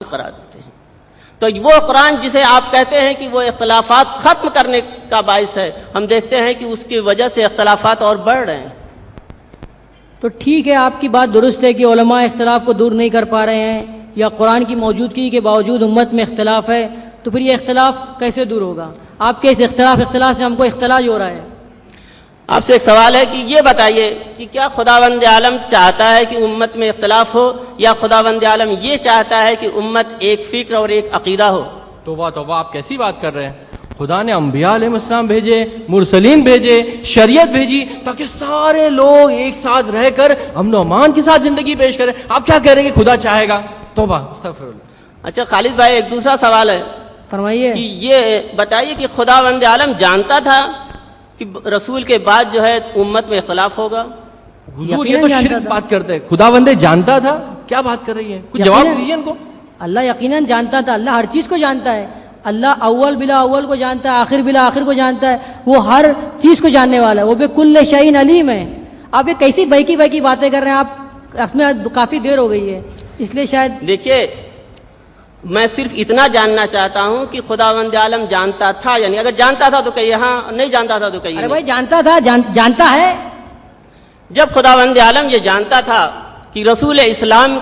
قرار دیتے ہیں۔ تو وہ قرآن جسے آپ کہتے ہیں کہ وہ اختلافات ختم کرنے کا باعث ہے، ہم دیکھتے ہیں کہ اس کی وجہ سے اختلافات اور بڑھ رہے ہیں۔ تو ٹھیک ہے، آپ کی بات درست ہے کہ علماء اختلاف کو دور نہیں کر پا رہے ہیں، یا قرآن کی موجودگی کے باوجود امت میں اختلاف ہے، تو پھر یہ اختلاف کیسے دور ہوگا؟ آپ کے اس اختلاف سے ہم کو اختلاج ہو رہا ہے۔ آپ سے ایک سوال ہے کہ یہ بتائیے کہ کیا خداوند عالم چاہتا ہے کہ امت میں اختلاف ہو، یا خداوند عالم یہ چاہتا ہے کہ امت ایک فکر اور ایک عقیدہ ہو؟ توبہ توبہ، آپ کیسی بات کر رہے ہیں؟ خدا نے انبیاء علیہ السلام بھیجے، مرسلین بھیجے، شریعت بھیجی تاکہ سارے لوگ ایک ساتھ رہ کر امن و امان کے ساتھ زندگی پیش کریں۔ آپ کیا کہہ رہے ہیں کہ خدا چاہے گا؟ توبہ، استغفر اللہ۔ اچھا خالد بھائی، ایک دوسرا سوال ہے فرمائیے۔ کہ یہ بتائیے کہ خداوند عالم جانتا تھا کہ رسول کے بعد جو ہے امت میں اختلاف ہوگا؟ حضور یہ تو شرک بات کرتے ہیں، خدا بندے جانتا تھا؟ کیا بات کر رہی ہے؟ کچھ جواب دیجیے ان کو۔ اللہ یقیناً جانتا تھا، اللہ ہر چیز کو جانتا ہے، اللہ اول بلا اول کو جانتا ہے، آخر بلا آخر کو جانتا ہے، وہ ہر چیز کو جاننے والا ہے، وہ بکل شیء علیم ہے۔ آپ یہ کیسی بہکی باتیں کر رہے ہیں؟ آپ اس میں کافی دیر ہو گئی ہے، اس لیے شاید۔ دیکھیے، میں صرف اتنا جاننا چاہتا ہوں کہ خداوند عالم جانتا تھا، یعنی اگر جانتا تھا تو کہیے ہاں، نہیں جانتا تھا تو کہیے ارے بھائی جانتا تھا، جانتا ہے۔ جب خداوند عالم یہ جانتا تھا کہ رسول اسلام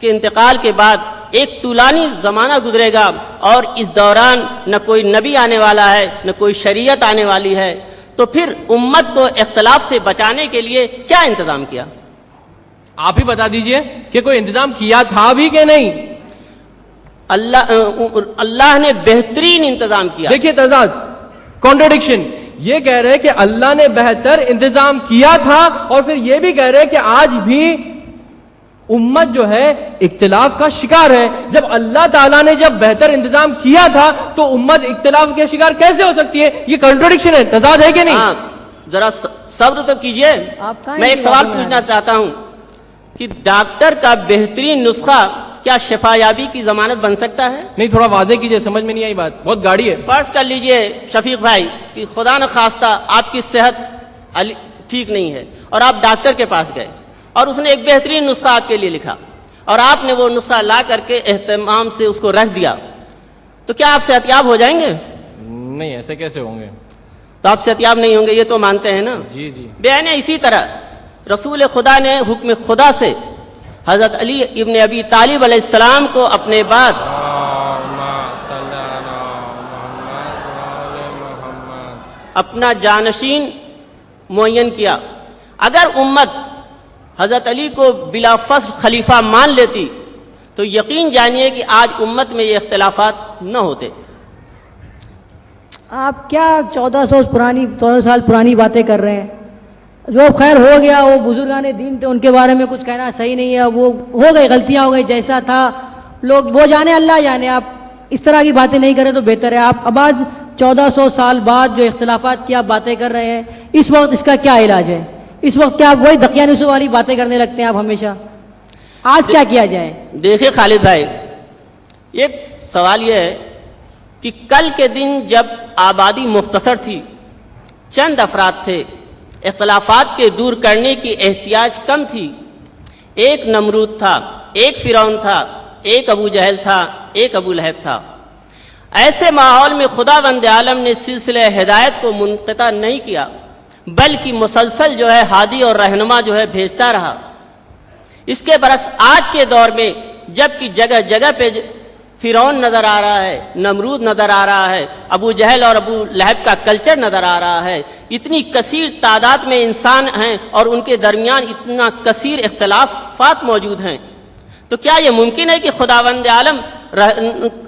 کے انتقال کے بعد ایک طولانی زمانہ گزرے گا اور اس دوران نہ کوئی نبی آنے والا ہے نہ کوئی شریعت آنے والی ہے، تو پھر امت کو اختلاف سے بچانے کے لیے کیا انتظام کیا؟ آپ ہی بتا دیجئے کہ کوئی انتظام کیا تھا بھی کہ نہیں؟ اللہ نے بہترین انتظام کیا۔ دیکھیے تضاد، کانٹرڈکشن، یہ کہہ رہے کہ اللہ نے بہتر انتظام کیا تھا، اور پھر یہ بھی کہہ رہے کہ آج بھی امت جو ہے اختلاف کا شکار ہے۔ جب اللہ تعالیٰ نے جب بہتر انتظام کیا تھا تو امت اختلاف کے شکار کیسے ہو سکتی ہے؟ یہ کنٹرڈکشن ہے، تضاد ہے کہ نہیں؟ ذرا صبر تو کیجئے۔ میں ایک سوال پوچھنا چاہتا ہوں کہ ڈاکٹر کا بہترین نسخہ کیا شفا یابی کی ضمانت بن سکتا ہے؟ نہیں، تھوڑا واضح کیجئے، سمجھ میں نہیں آئی بات، بہت گاڑی ہے۔ فرض کر لیجئے شفیق بھائی کہ خدا نخواستہ آپ کی صحت ٹھیک نہیں ہے اور آپ ڈاکٹر کے پاس گئے اور اس نے ایک بہترین نسخہ آپ کے لیے لکھا اور آپ نے وہ نسخہ لا کر کے اہتمام سے اس کو رکھ دیا، تو کیا آپ صحت یاب ہو جائیں گے؟ نہیں، ایسے کیسے ہوں گے؟ تو آپ صحت یاب نہیں ہوں گے، یہ تو مانتے ہیں نا؟ جی جی۔ بیان اسی طرح رسول خدا نے حکم خدا سے حضرت علی ابن ابی طالب علیہ السلام کو اپنے بعد اپنا جانشین معین کیا۔ اگر امت حضرت علی کو بلا فصل خلیفہ مان لیتی تو یقین جانیے کہ آج امت میں یہ اختلافات نہ ہوتے۔ آپ کیا 1400 سال پرانی باتیں کر رہے ہیں؟ جو خیر ہو گیا، وہ بزرگان دین تھے، ان کے بارے میں کچھ کہنا صحیح نہیں ہے، وہ ہو گئی، غلطیاں ہو گئی، جیسا تھا لوگ وہ جانے، اللہ جانے۔ آپ اس طرح کی باتیں نہیں کریں تو بہتر ہے۔ آپ اب آج 1400 سال بعد جو اختلافات کی آپ باتیں کر رہے ہیں، اس وقت اس کا کیا علاج ہے؟ اس وقت کیا آپ وہی دقیانوسوں والی باتیں کرنے لگتے ہیں آپ ہمیشہ؟ آج کیا کیا جائے؟ دیکھیں خالد بھائی، ایک سوال یہ ہے کہ کل کے دن جب آبادی مختصر تھی، چند افراد تھے، اختلافات کے دور کرنے کی احتیاج کم تھی، ایک نمرود تھا، ایک فرعون تھا، ایک ابو جہل تھا، ایک ابو لہب تھا۔ ایسے ماحول میں خداوند عالم نے سلسلہ ہدایت کو منقطع نہیں کیا، بلکہ مسلسل جو ہے ہادی اور رہنما جو ہے بھیجتا رہا۔ اس کے برعکس آج کے دور میں جبکہ جگہ جگہ پہ فرعون نظر آ رہا ہے، نمرود نظر آ رہا ہے، ابو جہل اور ابو لہب کا کلچر نظر آ رہا ہے، اتنی کثیر تعداد میں انسان ہیں اور ان کے درمیان اتنا کثیر اختلافات موجود ہیں، تو کیا یہ ممکن ہے کہ خداوند عالم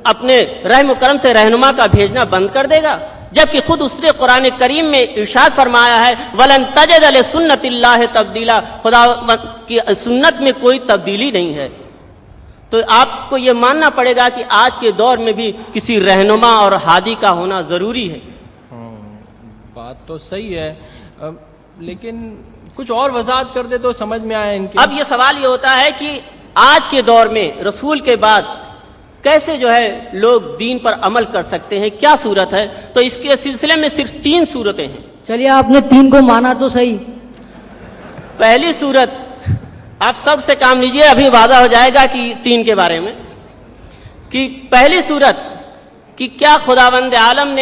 اپنے رحم و کرم سے رہنما کا بھیجنا بند کر دے گا؟ جبکہ خود اس نے قرآن کریم میں ارشاد فرمایا ہے وَلَن تَجِدَ لِسُنَّتِ اللَّهِ تَبْدِيلًا، خدا کی سنت میں کوئی تبدیلی نہیں ہے۔ تو آپ کو یہ ماننا پڑے گا کہ آج کے دور میں بھی کسی رہنما اور ہادی کا ہونا ضروری ہے۔ بات تو صحیح ہے، لیکن کچھ اور وضاحت کر دے تو سمجھ میں آئے ان کی۔ اب یہ سوال یہ ہوتا ہے کہ آج کے دور میں رسول کے بعد کیسے جو ہے لوگ دین پر عمل کر سکتے ہیں، کیا صورت ہے؟ تو اس کے سلسلے میں صرف 3 صورتیں ہیں۔ چلیے آپ نے 3 کو مانا تو صحیح۔ پہلی صورت، آپ سب سے کام لیجئے، ابھی واضح ہو جائے گا کہ 3 کے بارے میں۔ کہ پہلی صورت کہ کیا خداوند عالم نے